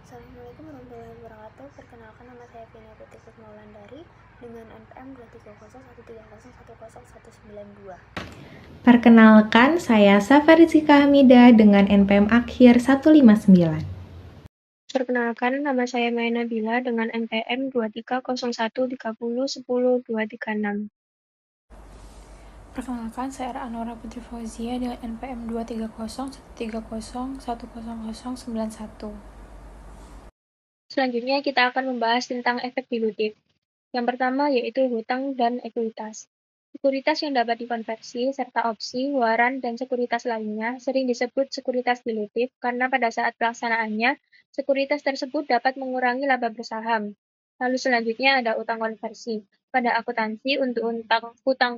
Assalamualaikum warahmatullahi wabarakatuh. Perkenalkan, nama saya Vina Putri Maulandari dengan NPM 23010101092. Perkenalkan, saya Safa Rizika Hamida dengan NPM akhir 159. Perkenalkan, nama saya Maya Nabila dengan NPM 230130100236. Perkenalkan, saya Anora Putri Fauzia dengan NPM 23013010091. Selanjutnya kita akan membahas tentang efek dilutif. Yang pertama yaitu hutang dan ekuitas. Sekuritas yang dapat dikonversi serta opsi, waran, dan sekuritas lainnya sering disebut sekuritas dilutif karena pada saat pelaksanaannya, sekuritas tersebut dapat mengurangi laba bersaham. Lalu selanjutnya ada utang konversi. Pada akuntansi untuk utang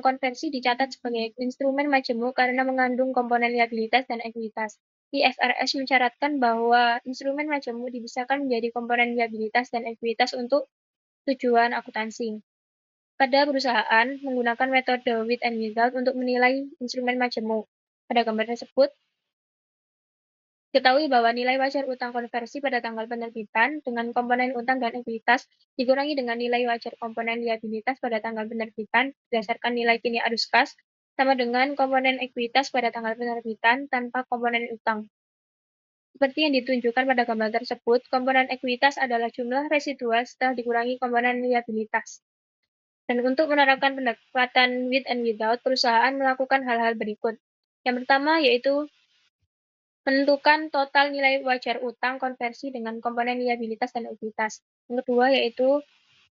konversi dicatat sebagai instrumen majemuk karena mengandung komponen liabilitas dan ekuitas. IFRS mencatatkan bahwa instrumen majemuk dipisahkan menjadi komponen liabilitas dan ekuitas untuk tujuan akuntansi. Pada perusahaan, menggunakan metode with and without untuk menilai instrumen majemuk. Pada gambar tersebut, ketahui bahwa nilai wajar utang konversi pada tanggal penerbitan dengan komponen utang dan ekuitas dikurangi dengan nilai wajar komponen liabilitas pada tanggal penerbitan berdasarkan nilai kini arus kas sama dengan komponen ekuitas pada tanggal penerbitan tanpa komponen utang. Seperti yang ditunjukkan pada gambar tersebut, komponen ekuitas adalah jumlah residual setelah dikurangi komponen liabilitas. Dan untuk menerapkan pendekatan with and without, perusahaan melakukan hal-hal berikut. Yang pertama yaitu menentukan total nilai wajar utang konversi dengan komponen liabilitas dan ekuitas. Yang kedua yaitu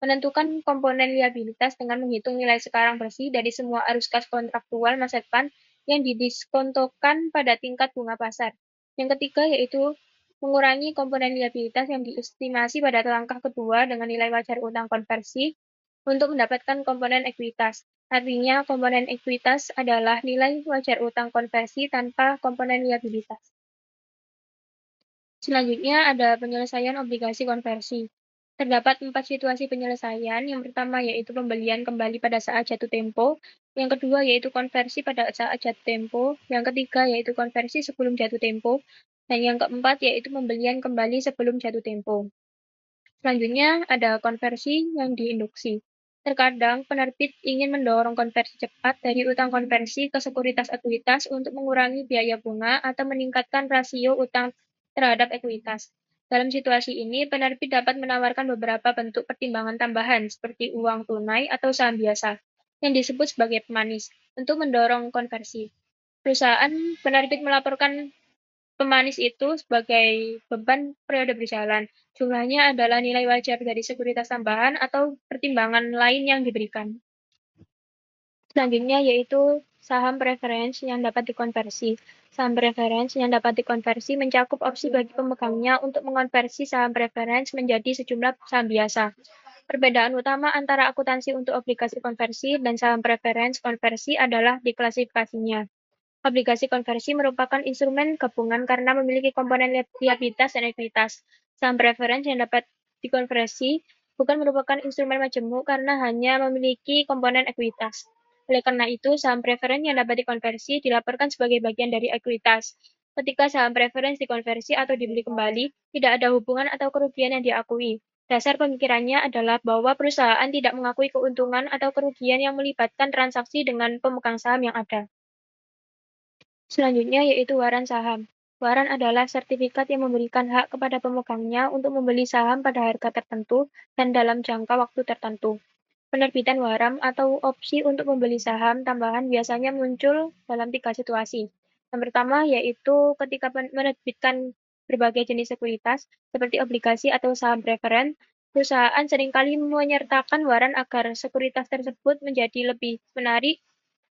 menentukan komponen liabilitas dengan menghitung nilai sekarang bersih dari semua arus kas kontraktual masa depan yang didiskontokan pada tingkat bunga pasar. Yang ketiga yaitu mengurangi komponen liabilitas yang diestimasi pada langkah kedua dengan nilai wajar utang konversi untuk mendapatkan komponen ekuitas. Artinya, komponen ekuitas adalah nilai wajar utang konversi tanpa komponen liabilitas. Selanjutnya ada penyelesaian obligasi konversi. Terdapat 4 situasi penyelesaian. Yang pertama yaitu pembelian kembali pada saat jatuh tempo. Yang kedua yaitu konversi pada saat jatuh tempo. Yang ketiga yaitu konversi sebelum jatuh tempo. Dan yang keempat yaitu pembelian kembali sebelum jatuh tempo. Selanjutnya ada konversi yang diinduksi. Terkadang penerbit ingin mendorong konversi cepat dari utang konversi ke sekuritas ekuitas untuk mengurangi biaya bunga atau meningkatkan rasio utang terhadap ekuitas. Dalam situasi ini, penerbit dapat menawarkan beberapa bentuk pertimbangan tambahan seperti uang tunai atau saham biasa, yang disebut sebagai pemanis, untuk mendorong konversi. Perusahaan penerbit melaporkan pemanis itu sebagai beban periode berjalan. Jumlahnya adalah nilai wajar dari sekuritas tambahan atau pertimbangan lain yang diberikan. Selanjutnya yaitu saham preference yang dapat dikonversi. Saham preference yang dapat dikonversi mencakup opsi bagi pemegangnya untuk mengonversi saham preference menjadi sejumlah saham biasa. Perbedaan utama antara akuntansi untuk obligasi konversi dan saham preference konversi adalah di klasifikasinya. Obligasi konversi merupakan instrumen gabungan karena memiliki komponen liabilitas dan ekuitas. Saham preference yang dapat dikonversi bukan merupakan instrumen majemuk karena hanya memiliki komponen ekuitas. Oleh karena itu, saham preference yang dapat dikonversi dilaporkan sebagai bagian dari ekuitas. Ketika saham preference dikonversi atau dibeli kembali, tidak ada hubungan atau kerugian yang diakui. Dasar pemikirannya adalah bahwa perusahaan tidak mengakui keuntungan atau kerugian yang melibatkan transaksi dengan pemegang saham yang ada. Selanjutnya yaitu waran saham. Waran adalah sertifikat yang memberikan hak kepada pemegangnya untuk membeli saham pada harga tertentu dan dalam jangka waktu tertentu. Penerbitan waran atau opsi untuk membeli saham tambahan biasanya muncul dalam 3 situasi. Yang pertama yaitu ketika menerbitkan berbagai jenis sekuritas seperti obligasi atau saham preferen, perusahaan seringkali menyertakan waran agar sekuritas tersebut menjadi lebih menarik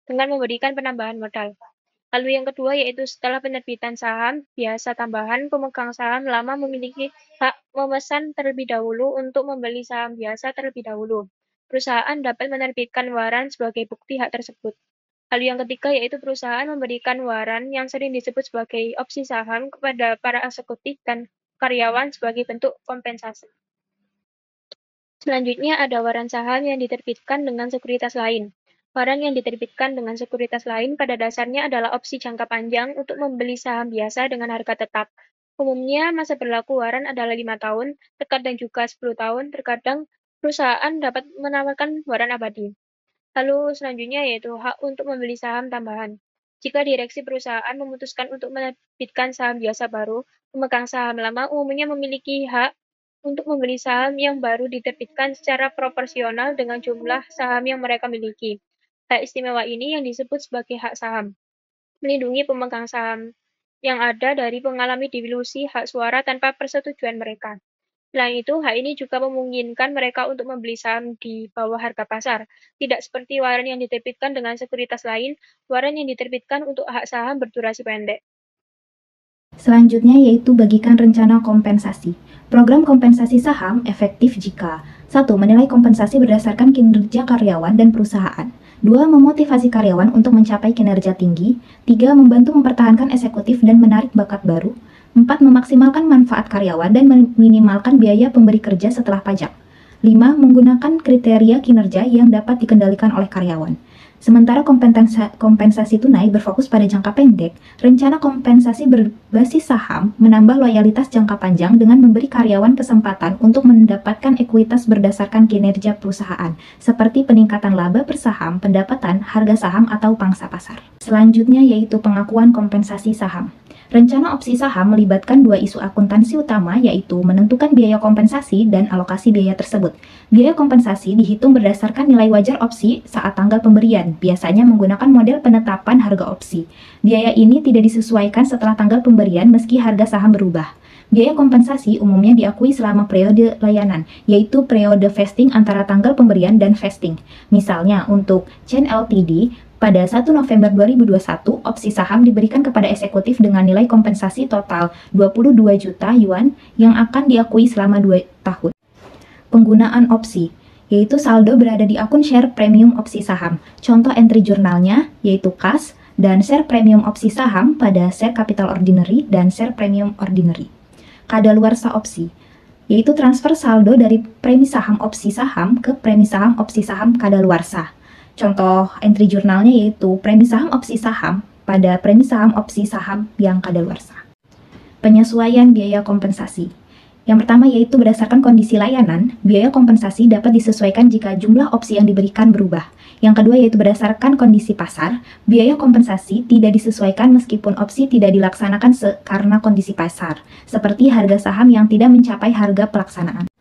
dengan memberikan penambahan modal. Lalu yang kedua yaitu setelah penerbitan saham biasa tambahan, pemegang saham lama memiliki hak memesan terlebih dahulu untuk membeli saham biasa terlebih dahulu. Perusahaan dapat menerbitkan waran sebagai bukti hak tersebut. Lalu yang ketiga yaitu perusahaan memberikan waran yang sering disebut sebagai opsi saham kepada para eksekutif dan karyawan sebagai bentuk kompensasi. Selanjutnya ada waran saham yang diterbitkan dengan sekuritas lain. Waran yang diterbitkan dengan sekuritas lain pada dasarnya adalah opsi jangka panjang untuk membeli saham biasa dengan harga tetap. Umumnya masa berlaku waran adalah 5 tahun, terkadang juga 10 tahun, terkadang perusahaan dapat menawarkan waran abadi. Lalu selanjutnya yaitu hak untuk membeli saham tambahan. Jika direksi perusahaan memutuskan untuk menerbitkan saham biasa baru, pemegang saham lama umumnya memiliki hak untuk membeli saham yang baru diterbitkan secara proporsional dengan jumlah saham yang mereka miliki. Hak istimewa ini yang disebut sebagai hak saham, melindungi pemegang saham yang ada dari mengalami dilusi hak suara tanpa persetujuan mereka. Selain itu, hak ini juga memungkinkan mereka untuk membeli saham di bawah harga pasar. Tidak seperti waran yang diterbitkan dengan sekuritas lain, waran yang diterbitkan untuk hak saham berdurasi pendek. Selanjutnya yaitu bagikan rencana kompensasi. Program kompensasi saham efektif jika 1. Menilai kompensasi berdasarkan kinerja karyawan dan perusahaan. 2. Memotivasi karyawan untuk mencapai kinerja tinggi. 3. Membantu mempertahankan eksekutif dan menarik bakat baru. 4. Memaksimalkan manfaat karyawan dan meminimalkan biaya pemberi kerja setelah pajak. 5. Menggunakan kriteria kinerja yang dapat dikendalikan oleh karyawan. Sementara kompensasi tunai berfokus pada jangka pendek, rencana kompensasi berbasis saham menambah loyalitas jangka panjang dengan memberi karyawan kesempatan untuk mendapatkan ekuitas berdasarkan kinerja perusahaan, seperti peningkatan laba per saham, pendapatan, harga saham, atau pangsa pasar. Selanjutnya yaitu pengakuan kompensasi saham. Rencana opsi saham melibatkan dua isu akuntansi utama, yaitu menentukan biaya kompensasi dan alokasi biaya tersebut. Biaya kompensasi dihitung berdasarkan nilai wajar opsi saat tanggal pemberian, biasanya menggunakan model penetapan harga opsi. Biaya ini tidak disesuaikan setelah tanggal pemberian meski harga saham berubah. Biaya kompensasi umumnya diakui selama periode layanan, yaitu periode vesting antara tanggal pemberian dan vesting. Misalnya, untuk Chain Ltd, pada 1 November 2021, opsi saham diberikan kepada eksekutif dengan nilai kompensasi total 22 juta yuan yang akan diakui selama 2 tahun. Penggunaan opsi, yaitu saldo berada di akun share premium opsi saham. Contoh entry jurnalnya, yaitu kas, dan share premium opsi saham pada share capital ordinary dan share premium ordinary. Kadaluarsa opsi, yaitu transfer saldo dari premi saham opsi saham ke premi saham opsi saham kadaluarsa. Contoh entry jurnalnya yaitu premi saham opsi saham pada premi saham opsi saham yang kadaluarsa. Penyesuaian biaya kompensasi. Yang pertama yaitu berdasarkan kondisi layanan, biaya kompensasi dapat disesuaikan jika jumlah opsi yang diberikan berubah. Yang kedua yaitu berdasarkan kondisi pasar, biaya kompensasi tidak disesuaikan meskipun opsi tidak dilaksanakan karena kondisi pasar, seperti harga saham yang tidak mencapai harga pelaksanaan.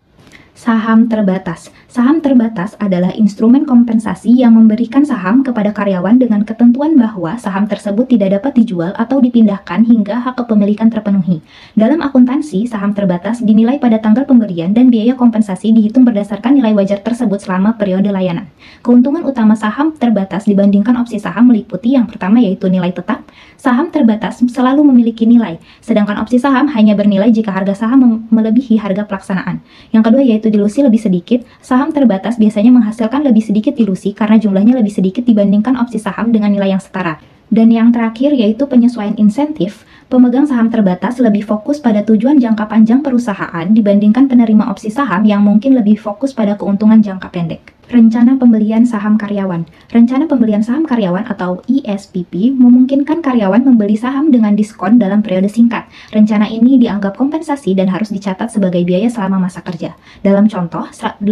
Saham terbatas. Saham terbatas adalah instrumen kompensasi yang memberikan saham kepada karyawan dengan ketentuan bahwa saham tersebut tidak dapat dijual atau dipindahkan hingga hak kepemilikan terpenuhi. Dalam akuntansi, saham terbatas dinilai pada tanggal pemberian dan biaya kompensasi dihitung berdasarkan nilai wajar tersebut selama periode layanan. Keuntungan utama saham terbatas dibandingkan opsi saham meliputi yang pertama yaitu nilai tetap. Saham terbatas selalu memiliki nilai, sedangkan opsi saham hanya bernilai jika harga saham melebihi harga pelaksanaan. Yang kedua yaitu dilusi lebih sedikit. Saham terbatas biasanya menghasilkan lebih sedikit dilusi karena jumlahnya lebih sedikit dibandingkan opsi saham dengan nilai yang setara. Dan yang terakhir yaitu penyesuaian insentif. Pemegang saham terbatas lebih fokus pada tujuan jangka panjang perusahaan dibandingkan penerima opsi saham yang mungkin lebih fokus pada keuntungan jangka pendek. Rencana pembelian saham karyawan. Rencana pembelian saham karyawan atau ESPP memungkinkan karyawan membeli saham dengan diskon dalam periode singkat. Rencana ini dianggap kompensasi dan harus dicatat sebagai biaya selama masa kerja. Dalam contoh, 800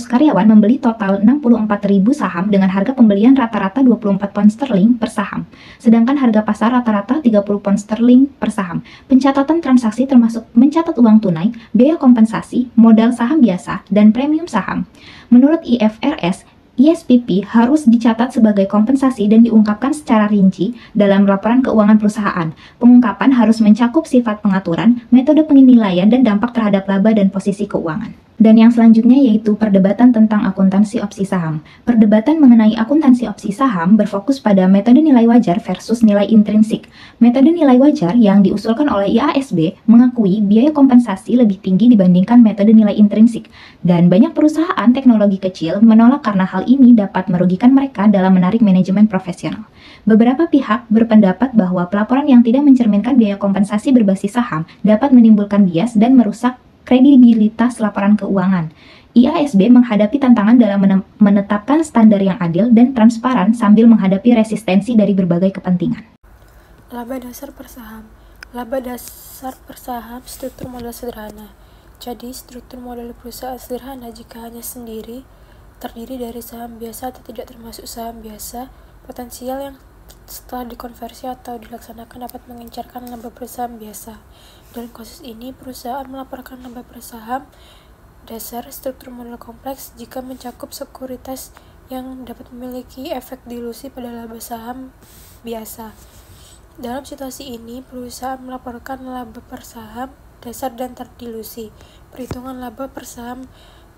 karyawan membeli total 64.000 saham dengan harga pembelian rata-rata 24 pound sterling per saham. Sedangkan harga pasar rata-rata 30 pound sterling per saham. Pencatatan transaksi termasuk mencatat uang tunai, biaya kompensasi, modal saham biasa, dan premium saham. Menurut IFRS, ESPP harus dicatat sebagai kompensasi dan diungkapkan secara rinci dalam laporan keuangan perusahaan. Pengungkapan harus mencakup sifat pengaturan, metode penilaian, dan dampak terhadap laba dan posisi keuangan. Dan yang selanjutnya yaitu perdebatan tentang akuntansi opsi saham. Perdebatan mengenai akuntansi opsi saham berfokus pada metode nilai wajar versus nilai intrinsik. Metode nilai wajar yang diusulkan oleh IASB mengakui biaya kompensasi lebih tinggi dibandingkan metode nilai intrinsik. Dan banyak perusahaan teknologi kecil menolak karena hal ini dapat merugikan mereka dalam menarik manajemen profesional. Beberapa pihak berpendapat bahwa pelaporan yang tidak mencerminkan biaya kompensasi berbasis saham dapat menimbulkan bias dan merusak kredibilitas laporan keuangan. IASB menghadapi tantangan dalam menetapkan standar yang adil dan transparan sambil menghadapi resistensi dari berbagai kepentingan. Laba dasar per saham. Laba dasar per saham struktur modal sederhana. Jadi, struktur modal perusahaan sederhana jika hanya sendiri, terdiri dari saham biasa atau tidak termasuk saham biasa, potensial yang setelah dikonversi atau dilaksanakan dapat mengincarkan laba per saham biasa. Dalam kasus ini, perusahaan melaporkan laba per saham dasar struktur modal kompleks jika mencakup sekuritas yang dapat memiliki efek dilusi pada laba saham biasa. Dalam situasi ini, perusahaan melaporkan laba per saham dasar dan terdilusi. Perhitungan laba per saham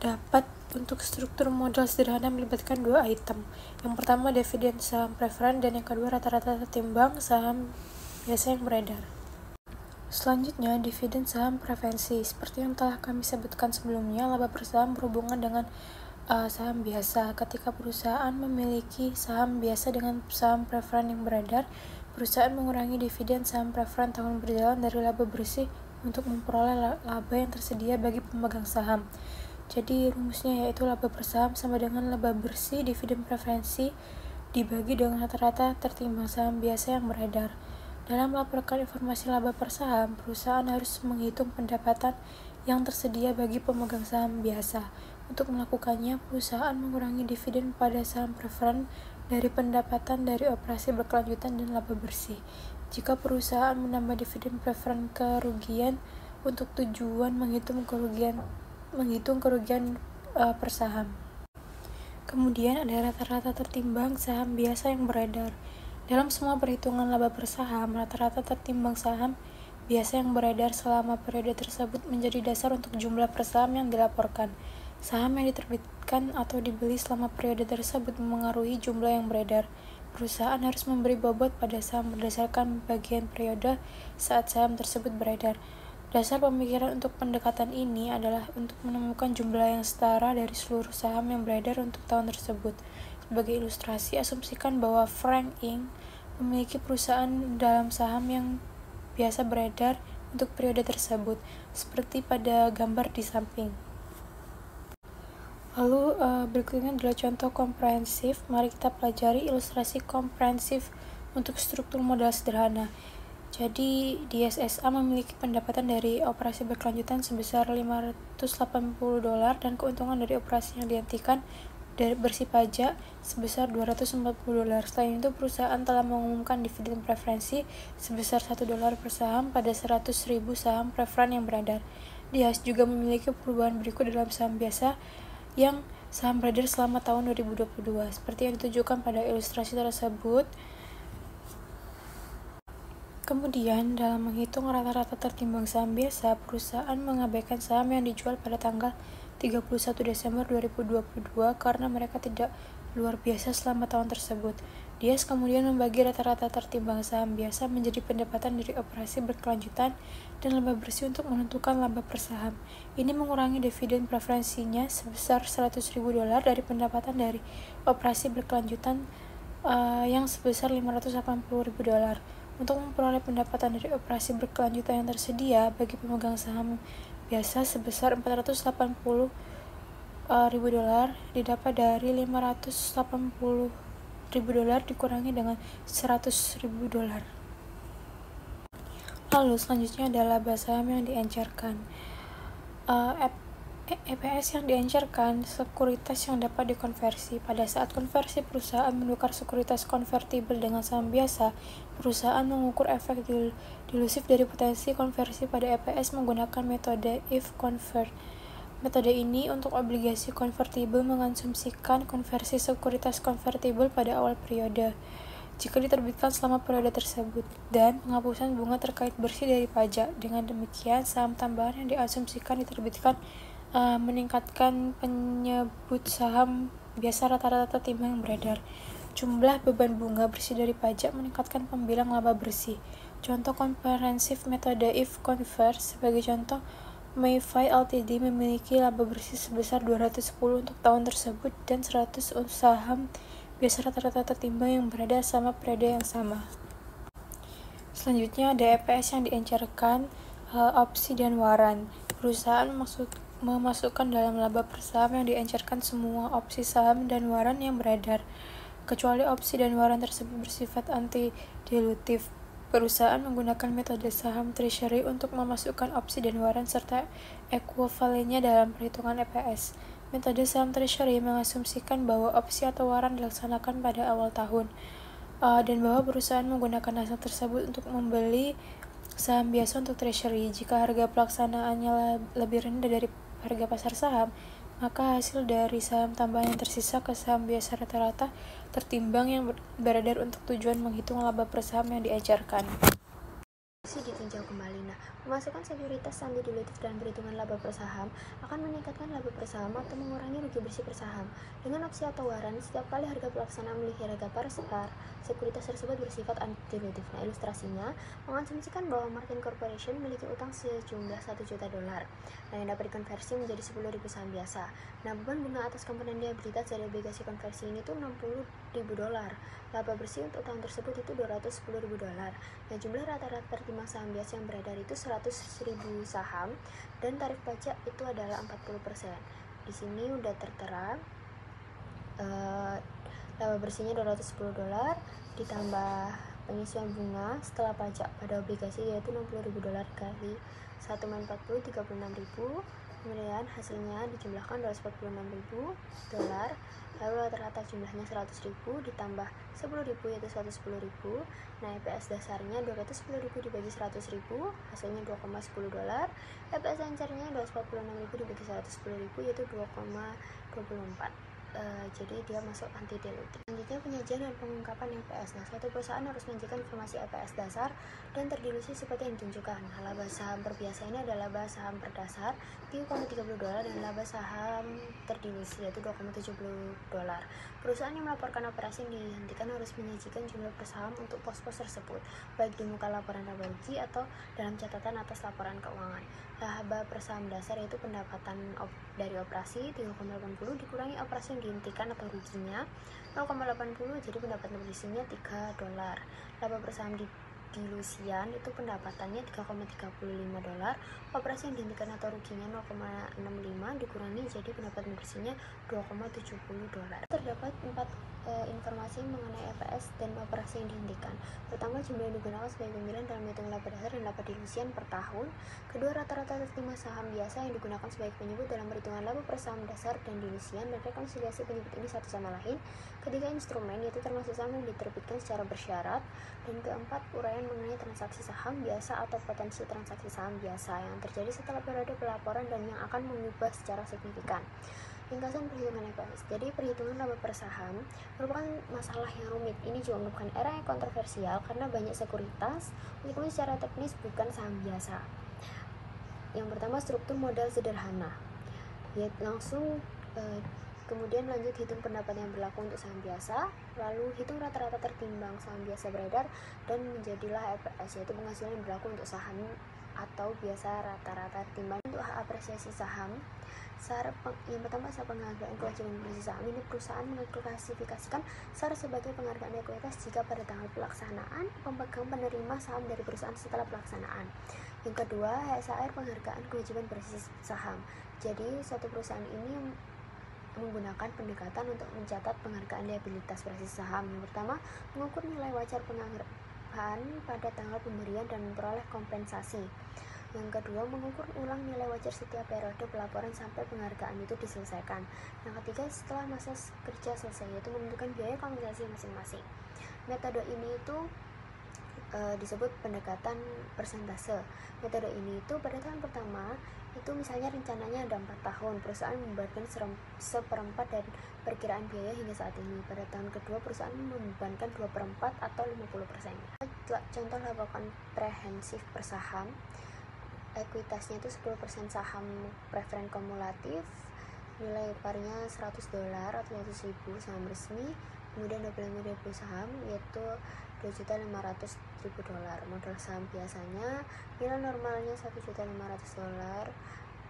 dapat untuk struktur modal sederhana melibatkan dua item. Yang pertama, dividen saham preferen, dan yang kedua, rata-rata tertimbang saham biasa yang beredar. Selanjutnya, dividen saham preferensi. Seperti yang telah kami sebutkan sebelumnya, laba per saham berhubungan dengan saham biasa. Ketika perusahaan memiliki saham biasa dengan saham preferen yang beredar, perusahaan mengurangi dividen saham preferen tahun berjalan dari laba bersih untuk memperoleh laba yang tersedia bagi pemegang saham. Jadi rumusnya yaitu laba per saham sama dengan laba bersih dividen preferensi dibagi dengan rata-rata tertimbang saham biasa yang beredar. Dalam melaporkan informasi laba per saham, perusahaan harus menghitung pendapatan yang tersedia bagi pemegang saham biasa. Untuk melakukannya, perusahaan mengurangi dividen pada saham preferen dari pendapatan dari operasi berkelanjutan dan laba bersih. Jika perusahaan menambah dividen preferen kerugian untuk tujuan menghitung kerugian per saham. Kemudian ada rata-rata tertimbang saham biasa yang beredar. Dalam semua perhitungan laba per saham, rata-rata tertimbang saham biasa yang beredar selama periode tersebut menjadi dasar untuk jumlah per saham yang dilaporkan. Saham yang diterbitkan atau dibeli selama periode tersebut memengaruhi jumlah yang beredar. Perusahaan harus memberi bobot pada saham berdasarkan bagian periode saat saham tersebut beredar. Dasar pemikiran untuk pendekatan ini adalah untuk menemukan jumlah yang setara dari seluruh saham yang beredar untuk tahun tersebut. Sebagai ilustrasi, asumsikan bahwa Frank Inc. memiliki perusahaan dalam saham yang biasa beredar untuk periode tersebut, seperti pada gambar di samping. Lalu berikutnya adalah contoh komprehensif. Mari kita pelajari ilustrasi komprehensif untuk struktur modal sederhana. Jadi, DSSA memiliki pendapatan dari operasi berkelanjutan sebesar $580 dan keuntungan dari operasi yang dihentikan bersih pajak sebesar $240. Selain itu, perusahaan telah mengumumkan dividen preferensi sebesar $1 per saham pada 100.000 saham preferen yang beredar. DIAS juga memiliki perubahan berikut dalam saham biasa yang saham beredar selama tahun 2022, seperti yang ditunjukkan pada ilustrasi tersebut. Kemudian, dalam menghitung rata-rata tertimbang saham biasa, perusahaan mengabaikan saham yang dijual pada tanggal 31 Desember 2022 karena mereka tidak luar biasa selama tahun tersebut. DIAS kemudian membagi rata-rata tertimbang saham biasa menjadi pendapatan dari operasi berkelanjutan dan laba bersih untuk menentukan laba per saham. Ini mengurangi dividen preferensinya sebesar $100.000 dari pendapatan dari operasi berkelanjutan yang sebesar $580.000. Untuk memperoleh pendapatan dari operasi berkelanjutan yang tersedia bagi pemegang saham biasa sebesar $480.000 didapat dari $580.000 dikurangi dengan $100.000. Lalu selanjutnya adalah laba saham yang diencerkan. EPS yang diencerkan sekuritas yang dapat dikonversi. Pada saat konversi, perusahaan menukar sekuritas konvertibel dengan saham biasa. Perusahaan mengukur efek dilusif dari potensi konversi pada EPS menggunakan metode if convert. Metode ini untuk obligasi konvertibel mengasumsikan konversi sekuritas konvertibel pada awal periode jika diterbitkan selama periode tersebut, dan penghapusan bunga terkait bersih dari pajak. Dengan demikian, saham tambahan yang diasumsikan diterbitkan meningkatkan penyebut saham biasa rata-rata tertimbang yang beredar. Jumlah beban bunga bersih dari pajak meningkatkan pembilang laba bersih. Contoh komprehensif metode if convert sebagai contoh, Mayfly Ltd memiliki laba bersih sebesar 210 untuk tahun tersebut dan 100 saham biasa rata-rata tertimbang yang beredar sama periode yang sama. Selanjutnya ada EPS yang diencerkan, opsi dan waran. Perusahaan memasukkan dalam laba per saham yang diencerkan semua opsi saham dan waran yang beredar, kecuali opsi dan waran tersebut bersifat anti-dilutif. Perusahaan menggunakan metode saham treasury untuk memasukkan opsi dan waran serta ekuivalennya dalam perhitungan EPS. Metode saham treasury mengasumsikan bahwa opsi atau waran dilaksanakan pada awal tahun, dan bahwa perusahaan menggunakan hasil tersebut untuk membeli saham biasa untuk treasury. Jika harga pelaksanaannya lebih rendah dari harga pasar saham, maka hasil dari saham tambahan yang tersisa ke saham biasa rata-rata tertimbang yang beredar untuk tujuan menghitung laba per saham yang diajarkan. Ditinjau kembali. Nah, memasukkan sekuritas saham dilutif dan perhitungan laba per saham akan meningkatkan laba per saham atau mengurangi rugi bersih per saham. Dengan opsi atau waran, setiap kali harga pelaksana memiliki harga pasar, sekuritas tersebut bersifat anti-dilutif. Nah, ilustrasinya mengasumsikan bahwa Martin Corporation memiliki utang sejumlah $1 juta. Nah, yang dapat dikonversi menjadi 10.000 saham biasa. Nah, beban bunga atas komponen liabilitas dari obligasi konversi ini tuh $60.000. Laba bersih untuk tahun tersebut itu $210.000. Nah, jumlah rata-rata tertimbang saham biasa yang beredar itu 100.000 saham dan tarif pajak itu adalah 40%. Di sini udah tertera laba bersihnya $210 ditambah pengisian bunga setelah pajak pada obligasi yaitu $60.000 kali 1 - 40 36.000. Kemudian hasilnya dijumlahkan $246.000, lalu rata-rata jumlahnya 100.000 ditambah 10.000 yaitu 110.000. Nah, EPS dasarnya 210.000 dibagi 100.000 hasilnya $2,10. EPS lancarnya 246.000 dibagi 110.000 yaitu 2,24. Jadi dia masuk anti dilutif. Selanjutnya penyajian dan pengungkapan EPS. Nah, suatu perusahaan harus menyajikan informasi EPS dasar dan terdilusi seperti yang ditunjukkan. Nah, laba saham per biasa ini adalah laba saham per dasar $3,30 dan laba saham terdilusi yaitu $2,70. Perusahaan yang melaporkan operasi yang dihentikan harus menyajikan jumlah per saham untuk pos-pos tersebut, baik di muka laporan laba rugi atau dalam catatan atas laporan keuangan. Laba per saham dasar yaitu pendapatan dari operasi 3,80 dikurangi operasi yang dihentikan atau ruginya 0,80, jadi pendapatan bersihnya $3. Laba per saham dilusian itu pendapatannya $3,35, operasi yang dihentikan atau ruginya 0,65 dikurangi jadi pendapatan bersihnya $2,70. Terdapat 4 informasi mengenai EPS dan operasi yang dihentikan. Pertama, jumlah yang digunakan sebagai pemilihan dalam hitung laba dasar dan laba dilusian per tahun. Kedua, rata-rata tertimbang saham biasa yang digunakan sebagai penyebut dalam perhitungan laba per saham dasar dan dilusian dan rekonsiliasi penyebut ini satu sama lain. Ketiga, instrumen yaitu termasuk saham yang diterbitkan secara bersyarat. Dan keempat, uraian mengenai transaksi saham biasa atau potensi transaksi saham biasa yang terjadi setelah periode pelaporan dan yang akan mengubah secara signifikan. Ringkasan perhitungan EPS. Jadi perhitungan laba per saham merupakan masalah yang rumit. Ini juga merupakan era yang kontroversial karena banyak sekuritas, meskipun secara teknis bukan saham biasa. Yang pertama, struktur modal sederhana. Ya, langsung kemudian lanjut hitung pendapatan yang berlaku untuk saham biasa, lalu hitung rata-rata tertimbang saham biasa beredar, dan menjadilah EPS, yaitu penghasilan yang berlaku untuk saham atau biasa rata-rata tertimbang. Untuk apresiasi saham, yang pertama SAR penghargaan kewajiban bersih saham. Ini perusahaan mengklasifikasikan SAR sebagai penghargaan ekuitas jika pada tanggal pelaksanaan pemegang penerima saham dari perusahaan setelah pelaksanaan. Yang kedua, HSAR penghargaan kewajiban bersih saham. Jadi suatu perusahaan ini menggunakan pendekatan untuk mencatat penghargaan liabilitas bersih saham. Yang pertama, mengukur nilai wajar penghargaan pada tanggal pemberian dan memperoleh kompensasi. Yang kedua, mengukur ulang nilai wajar setiap periode pelaporan sampai penghargaan itu diselesaikan. Yang ketiga, setelah masa kerja selesai, yaitu menentukan biaya kompensasi masing-masing. Metode ini itu disebut pendekatan persentase. Metode ini itu pada tahun pertama itu misalnya rencananya ada 4 tahun, perusahaan membebankan seperempat dari perkiraan biaya hingga saat ini. Pada tahun kedua, perusahaan membebankan 2/4 atau 50%. Contoh laba komprehensif per saham, ekuitasnya itu 10% saham preferen kumulatif, nilai parnya $100 atau 100.000 saham resmi, kemudian 25.000 saham yaitu $2.500.000. Modal saham biasanya nilai normalnya $1.500.000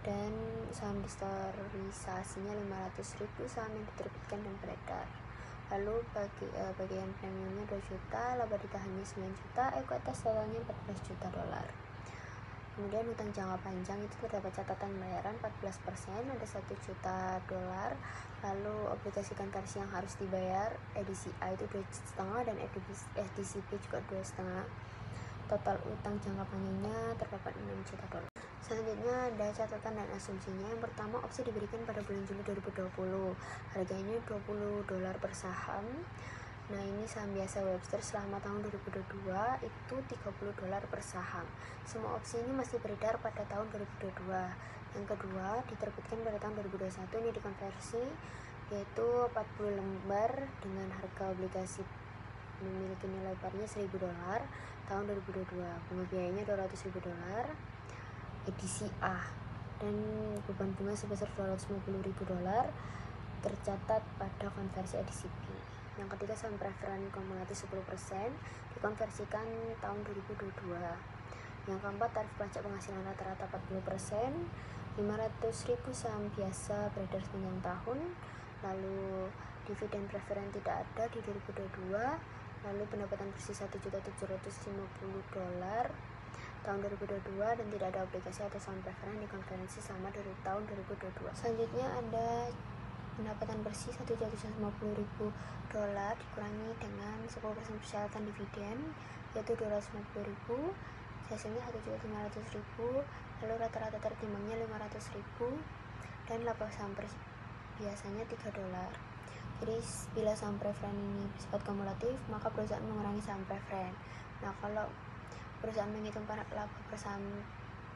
dan saham distorisasinya 500.000 saham yang diterbitkan dan beredar. Lalu bagian premiumnya 2 juta, laba ditahannya 9 juta, ekuitas totalnya $14 juta. Kemudian utang jangka panjang itu terdapat catatan pembayaran 14%, ada $1 juta. Lalu obligasi konversi yang harus dibayar edisi A itu 2,5 dan edisi B juga 2,5. Total utang jangka panjangnya terdapat 6 juta dolar. Selanjutnya ada catatan dan asumsinya. Yang pertama, opsi diberikan pada bulan Juli 2020. Harganya $20 per saham. Nah, ini saham biasa Webster selama tahun 2022 itu $30 per saham. Semua opsi ini masih beredar pada tahun 2022. Yang kedua, diterbitkan pada tahun 2021, ini dikonversi yaitu 40 lembar dengan harga obligasi memiliki nilai parnya $1.000 tahun 2022. Bunga biayanya $200.000 edisi A, dan beban bunga sebesar $250.000 tercatat pada konversi edisi B. Yang ketiga, saham preferen kumulatif 10% dikonversikan tahun 2022. Yang keempat, tarif pajak penghasilan rata-rata 40%. 500.000 saham biasa beredar sepanjang tahun. Lalu dividen preferen tidak ada di 2022. Lalu pendapatan bersih $1.750.000 tahun 2022, dan tidak ada obligasi atau saham preferen di konferensi sama dari tahun 2022. Selanjutnya ada pendapatan bersih $1.150.000 dikurangi dengan 10% persyaratan dividen yaitu $250.000, hasilnya $1.500.000. Lalu rata-rata tertimbangnya $500.000, dan laba saham biasanya $3. Jadi bila saham preferen ini bersifat kumulatif, maka perusahaan mengurangi saham preferen. Nah, kalau perusahaan menghitung laba per saham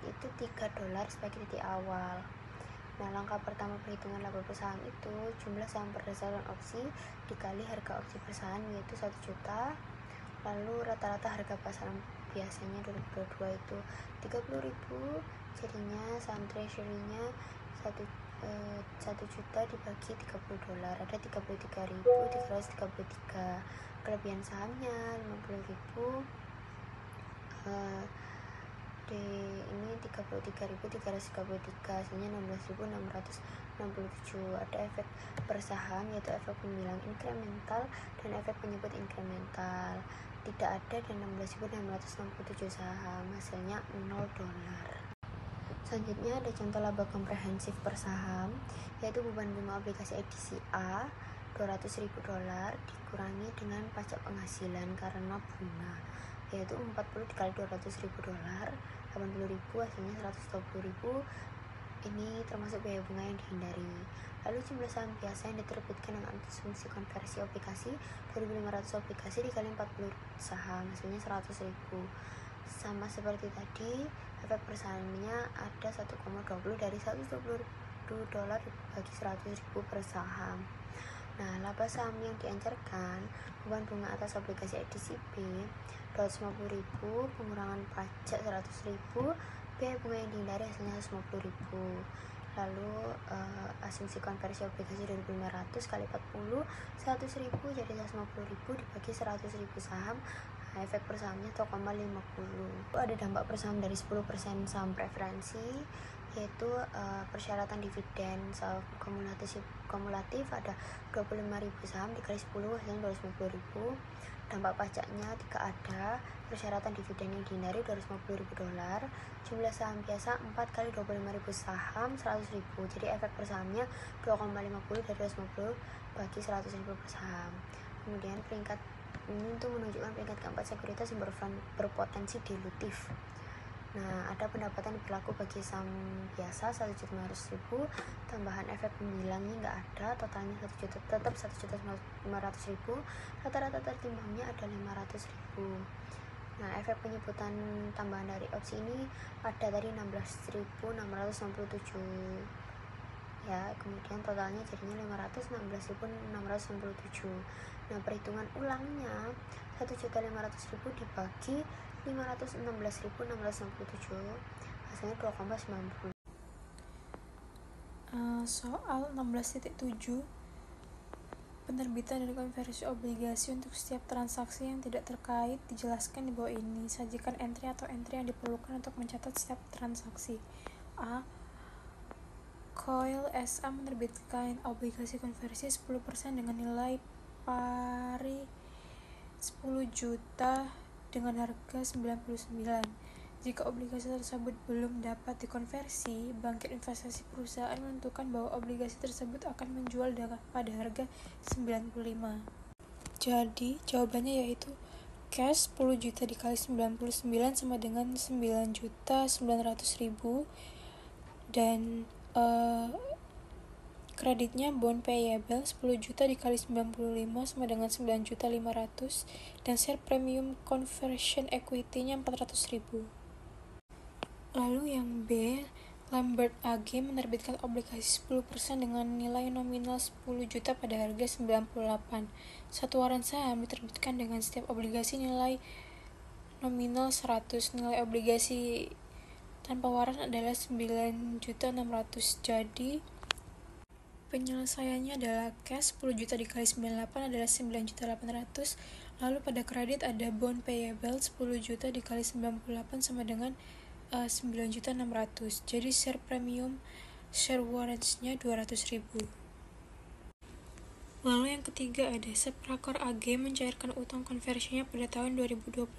itu $3 sebagai titik awal. Nah, langkah pertama perhitungan laba per saham itu jumlah saham berdasarkan opsi dikali harga opsi per saham yaitu 1 juta. Lalu rata-rata harga pasaran biasanya 2022 itu 30.000, jadinya saham treasury-nya 1 juta dibagi $30, ada 33.333. Kelebihan sahamnya 50.000, ini 33.333, hasilnya 16.667. Ada efek per saham yaitu efek pembilang inkremental dan efek penyebut inkremental tidak ada, dan 16.667 saham, hasilnya $0. Selanjutnya ada contoh laba komprehensif per saham, yaitu beban bunga obligasi edisi A $200.000 dikurangi dengan pajak penghasilan karena bunga, yaitu 40 dikali $200.000, 80.000, hasilnya $120.000. Ini termasuk biaya bunga yang dihindari. Lalu jumlah saham biasa yang diterbitkan dengan asumsi konversi obligasi 2.500 obligasi dikali 40 saham, hasilnya $100.000. Sama seperti tadi, efek persahamnya ada 1,20 dari $120 bagi 100.000 per saham. Nah, laba saham yang dianjurkan, beban bunga atas obligasi edisi B $250.000, pengurangan pajak $100.000, biaya bunga yang dihindari hasilnya $150.000. Lalu asumsi konversi obligasi 2.500 kali 40 100.000 jadi 150.000 dibagi 100.000 saham. Nah, efek per sahamnya 0,50. Ada dampak per saham dari 10% saham preferensi, yaitu persyaratan dividen saham kumulatif ada 25.000 saham dikali 10 hasilnya 250.000. Dampak pajaknya tidak ada. Persyaratan dividen yang dihindari $250.000. Jumlah saham biasa 4 kali 25.000 saham 100.000, jadi efek per sahamnya 2,50 dari 250 bagi 100.000 per saham. Kemudian peringkat ini untuk menunjukkan peringkat keempat sekuritas yang berpotensi dilutif. Nah, ada pendapatan yang berlaku bagi saham biasa 1.500.000, tambahan efek pembilangnya nggak ada, totalnya 1 juta, tetap 1.500.000, rata-rata tertimbangnya ada 500.000. Nah, efek penyebutan tambahan dari opsi ini ada tadi 16.667 ya, kemudian totalnya jadinya 516.667. Nah, perhitungan ulangnya 1.500.000 dibagi 516.667, hasilnya 2,90. Soal 16.7, penerbitan dan konversi obligasi untuk setiap transaksi yang tidak terkait dijelaskan di bawah ini. Sajikan entry atau entry yang diperlukan untuk mencatat setiap transaksi. A. Coil SA menerbitkan obligasi konversi 10% dengan nilai pari 10 juta dengan harga 99. Jika obligasi tersebut belum dapat dikonversi, Bangkit Investasi Perusahaan menentukan bahwa obligasi tersebut akan menjual pada harga 95. Jadi, jawabannya yaitu cash 10 juta dikali 99 sama dengan 9.900.000, dan kreditnya bond payable 10 juta dikali 95 sama dengan 9.500.000, dan share premium conversion equity-nya 400.000. Lalu yang B, Lambert AG menerbitkan obligasi 10% dengan nilai nominal 10 juta pada harga 98. Satu waran saham diterbitkan dengan setiap obligasi nilai nominal 100. Nilai obligasi tanpa waran adalah 9.600.000. Jadi penyelesaiannya adalah cash 10 juta dikali 98 adalah 9.800.000. Lalu pada kredit ada bond payable 10 juta dikali 98 sama dengan 9.600.000. Jadi share premium share warrants-nya 200.000. Lalu yang ketiga ada Seprakor AG mencairkan utang konversinya pada tahun 2022.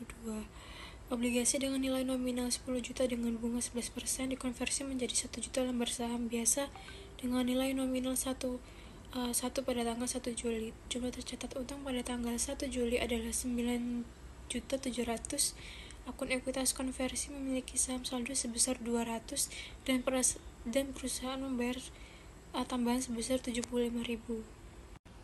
Obligasi dengan nilai nominal 10 juta dengan bunga 11% dikonversi menjadi 1 juta lembar saham biasa dengan nilai nominal 1 pada tanggal 1 Juli. Jumlah tercatat utang pada tanggal 1 Juli adalah 9.700.000. Akun ekuitas konversi memiliki saham saldo sebesar 200 dan perusahaan membayar tambahan sebesar 75.000.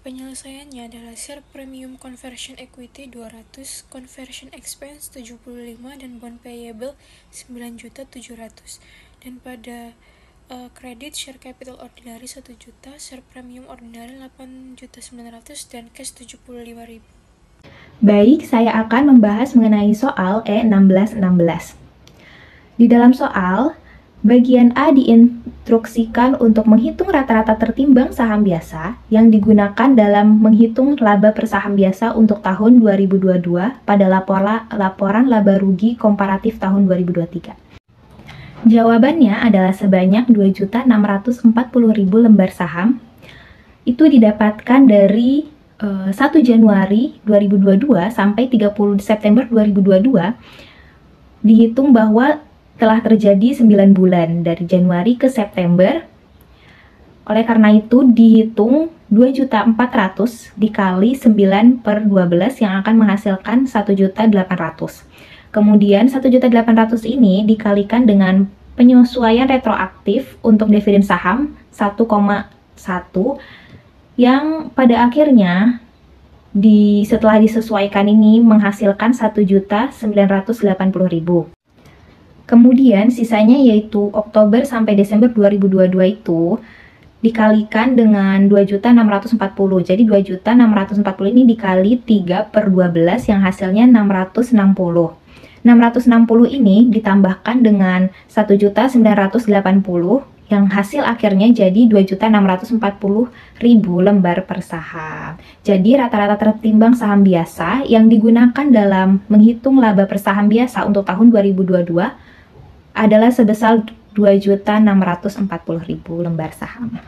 Penyelesaiannya adalah share premium conversion equity 200, conversion expense 75, dan bond payable 9.700.000. Dan pada kredit share capital ordinary 1 juta, share premium ordinary 8.900.000, dan cash 75.000. Baik, saya akan membahas mengenai soal E1616. Di dalam soal, bagian A diinstruksikan untuk menghitung rata-rata tertimbang saham biasa yang digunakan dalam menghitung laba per saham biasa untuk tahun 2022 pada laporan laba rugi komparatif tahun 2023. Jawabannya adalah sebanyak 2.640.000 lembar saham. Itu didapatkan dari 1 Januari 2022 sampai 30 September 2022. Dihitung bahwa telah terjadi 9 bulan dari Januari ke September. Oleh karena itu dihitung 2.400.000 dikali 9/12 yang akan menghasilkan 1.800.000. Kemudian 1.800.000 ini dikalikan dengan penyesuaian retroaktif untuk dividen saham 1,1 yang pada akhirnya setelah disesuaikan ini menghasilkan 1.980.000. Kemudian sisanya yaitu Oktober sampai Desember 2022 itu dikalikan dengan 2.640. Jadi 2.640 ini dikali 3/12 yang hasilnya 660. 660 ini ditambahkan dengan 1.980 yang hasil akhirnya jadi 2.640.000 lembar per saham. Jadi rata-rata tertimbang saham biasa yang digunakan dalam menghitung laba per saham biasa untuk tahun 2022 adalah sebesar 2.640.000 lembar saham.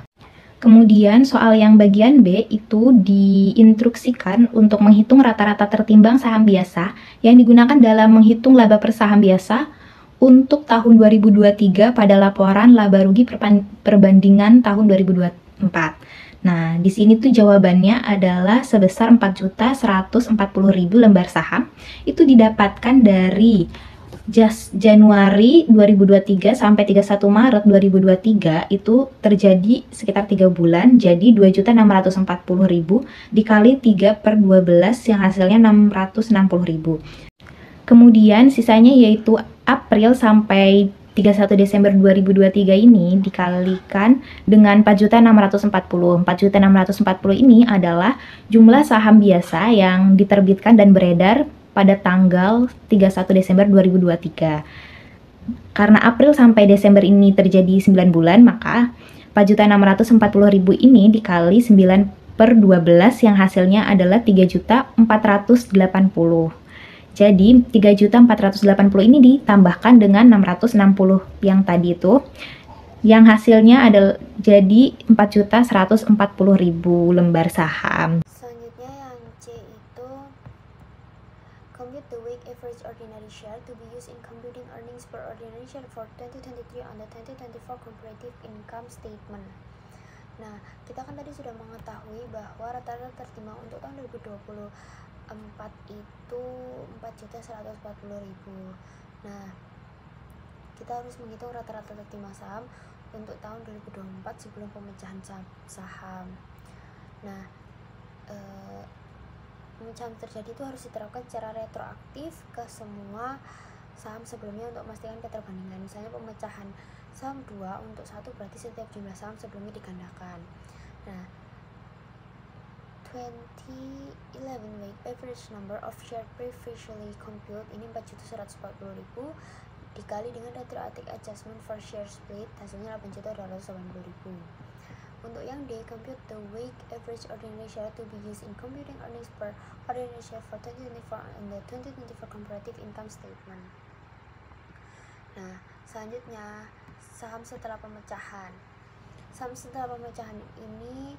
Kemudian soal yang bagian B itu diinstruksikan untuk menghitung rata-rata tertimbang saham biasa yang digunakan dalam menghitung laba per saham biasa untuk tahun 2023 pada laporan laba rugi perbandingan tahun 2024. Nah, di sini tuh jawabannya adalah sebesar 4.140.000 lembar saham. Itu didapatkan dari Januari 2023 sampai 31 Maret 2023 itu terjadi sekitar 3 bulan, jadi 2.640.000 dikali 3/12 yang hasilnya 660.000. Kemudian sisanya yaitu April sampai 31 Desember 2023 ini dikalikan dengan 4.640. 4.640 ini adalah jumlah saham biasa yang diterbitkan dan beredar pada tanggal 31 Desember 2023. Karena April sampai Desember ini terjadi 9 bulan, maka 4.640.000 ini dikali 9/12 yang hasilnya adalah 3.480. Jadi 3.480 ini ditambahkan dengan 660 yang tadi itu, yang hasilnya adalah jadi 4.140.000 lembar saham. Selanjutnya yang C itu compute the weight average ordinary share to be used in computing earnings per ordinary share for 2023 on the 2024 comparative income statement. Nah, kita kan tadi sudah mengetahui bahwa rata-rata tertimbang untuk tahun 2020 4 itu 4.140.000. Nah, kita harus menghitung rata-rata terima saham untuk tahun 2024 sebelum pemecahan saham. Nah, pemecahan terjadi itu harus diterapkan secara retroaktif ke semua saham sebelumnya untuk memastikan keterbandingan. Misalnya pemecahan saham 2 untuk 1 berarti setiap jumlah saham sebelumnya digandakan. Nah, 2011 weight average number of share previously compute ini 4.140.000 dikali dengan retroactive adjustment for share split hasilnya 8.280.000. Untuk yang D, compute the weight average ordinary share to be used in computing earnings per ordinary share for 2024 and the 2024 comparative income statement. Nah, selanjutnya saham setelah pemecahan. Saham setelah pemecahan ini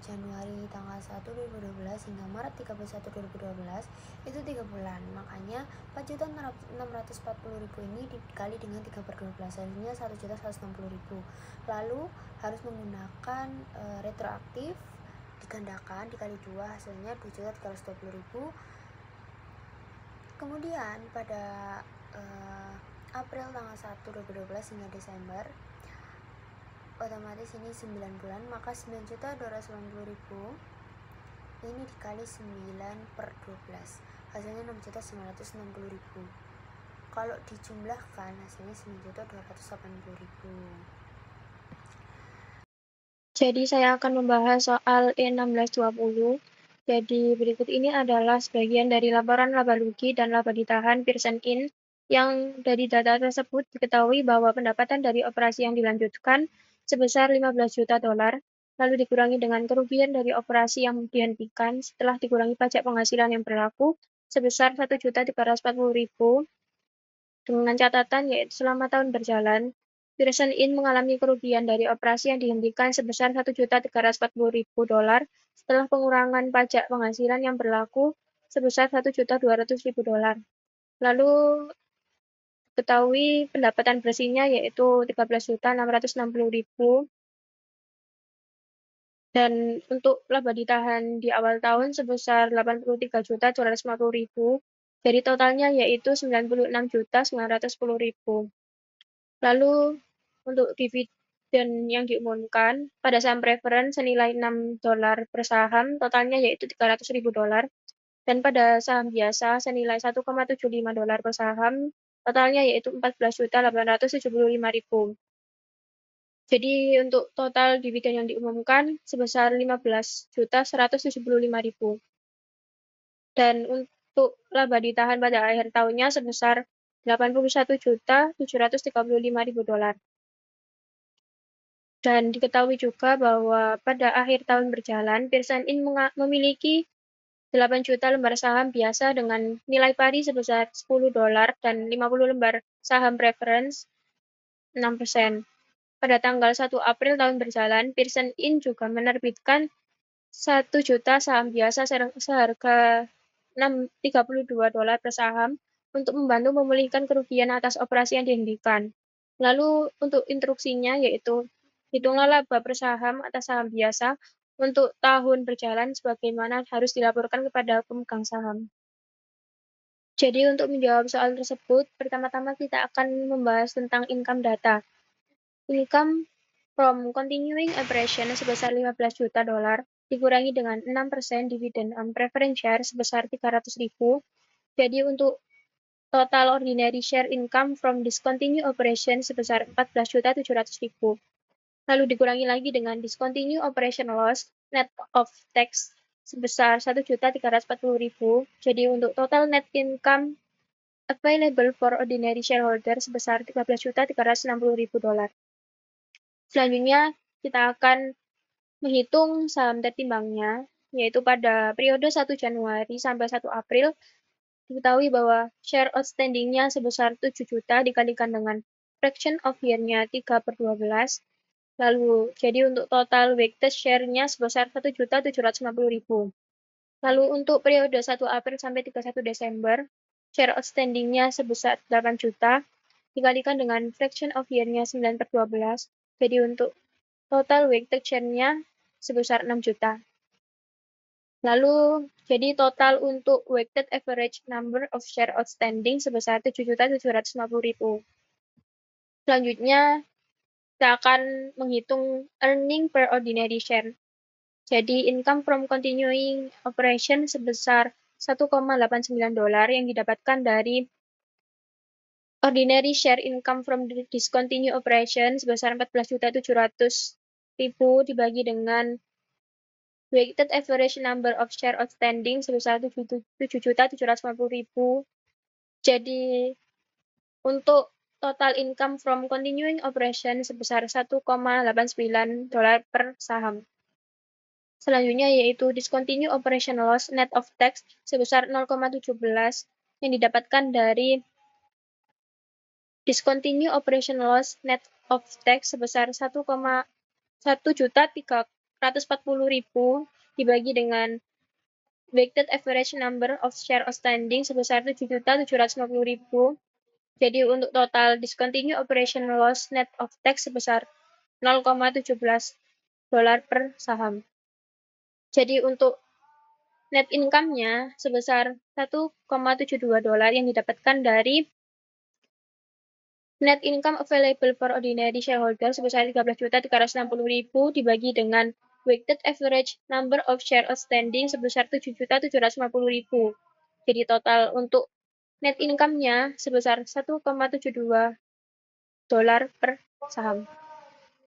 Januari tanggal 1 2012 hingga Maret 31 2012 itu 3 bulan. Makanya 4.640.000 ini dikali dengan 3/12 hasilnya 1.160.000. Lalu harus menggunakan retroaktif digandakan dikali 2 hasilnya 2.320.000. Kemudian pada April tanggal 1 2012 hingga Desember otomatis ini 9 bulan, maka 9.280.000 ini dikali 9/12 hasilnya 6.960.000. Kalau dijumlahkan hasilnya 9.280.000. Jadi saya akan membahas soal E1620. Jadi berikut ini adalah sebagian dari laporan laba rugi dan laba ditahan Pearson In yang dari data tersebut diketahui bahwa pendapatan dari operasi yang dilanjutkan sebesar 15 juta dolar, lalu dikurangi dengan kerugian dari operasi yang dihentikan setelah dikurangi pajak penghasilan yang berlaku sebesar 1.340.000 dengan catatan yaitu selama tahun berjalan, Pearson In mengalami kerugian dari operasi yang dihentikan sebesar 1.340.000 dolar setelah pengurangan pajak penghasilan yang berlaku sebesar 1.200.000 dolar. Lalu ketahui pendapatan bersihnya yaitu 13.660.000 dan untuk laba ditahan di awal tahun sebesar 83.250.000. Jadi totalnya yaitu 96.910.000. Lalu untuk dividen yang diumumkan pada saham preference senilai 6 dolar per saham, totalnya yaitu 300.000 dolar. Dan pada saham biasa senilai 1,75 dolar per saham, totalnya yaitu 14.875.000. Jadi untuk total dividen yang diumumkan sebesar 15.175.000. Dan untuk laba ditahan pada akhir tahunnya sebesar 81.735.000 dolar. Dan diketahui juga bahwa pada akhir tahun berjalan, Pearson In memiliki 8 juta lembar saham biasa dengan nilai pari sebesar 10 dolar dan 50 lembar saham preference 6%. Pada tanggal 1 April tahun berjalan, Pearson In juga menerbitkan 1 juta saham biasa seharga 32 dolar per saham untuk membantu memulihkan kerugian atas operasi yang dihentikan. Lalu untuk instruksinya yaitu hitunglah laba per saham atas saham biasa untuk tahun berjalan sebagaimana harus dilaporkan kepada pemegang saham. Jadi untuk menjawab soal tersebut, pertama-tama kita akan membahas tentang income data. Income from continuing operation sebesar 15 juta dolar dikurangi dengan 6% dividen on preference share sebesar 300.000. Jadi untuk total ordinary share income from discontinued operation sebesar 14.700.000. Lalu dikurangi lagi dengan discontinued operation loss net of tax sebesar 1.340.000. Jadi untuk total net income available for ordinary shareholder sebesar 13.360.000 dolar. Selanjutnya kita akan menghitung saham tertimbangnya, yaitu pada periode 1 Januari sampai 1 April, diketahui bahwa share outstanding-nya sebesar 7 juta dikalikan dengan fraction of year-nya 3/12. Lalu, jadi untuk total weighted share-nya sebesar 1.750.000. Lalu untuk periode 1 April sampai 31 Desember, share outstanding-nya sebesar 8 juta, dikalikan dengan fraction of year-nya 9/12. Jadi untuk total weighted share-nya sebesar 6 juta. Lalu, jadi total untuk weighted average number of share outstanding sebesar 7.750.000. Selanjutnya, kita akan menghitung earning per ordinary share. Jadi, income from continuing operation sebesar $1,89 yang didapatkan dari ordinary share income from discontinued operation sebesar 14.700.000 dibagi dengan weighted average number of share outstanding sebesar 7.750.000. Jadi, untuk total income from continuing operation sebesar $1,89 per saham. Selanjutnya yaitu discontinued operation loss net of tax sebesar 0,17 yang didapatkan dari discontinued operation loss net of tax sebesar 1.340.000 dibagi dengan weighted average number of share outstanding sebesar 7.750.000. Jadi untuk total discontinued operation loss net of tax sebesar $0,17 per saham. Jadi untuk net income-nya sebesar $1,72 yang didapatkan dari net income available for ordinary shareholder sebesar 13.360.000 dibagi dengan weighted average number of share outstanding sebesar 7.750.000. Jadi total untuk net income-nya sebesar $1,72 per saham.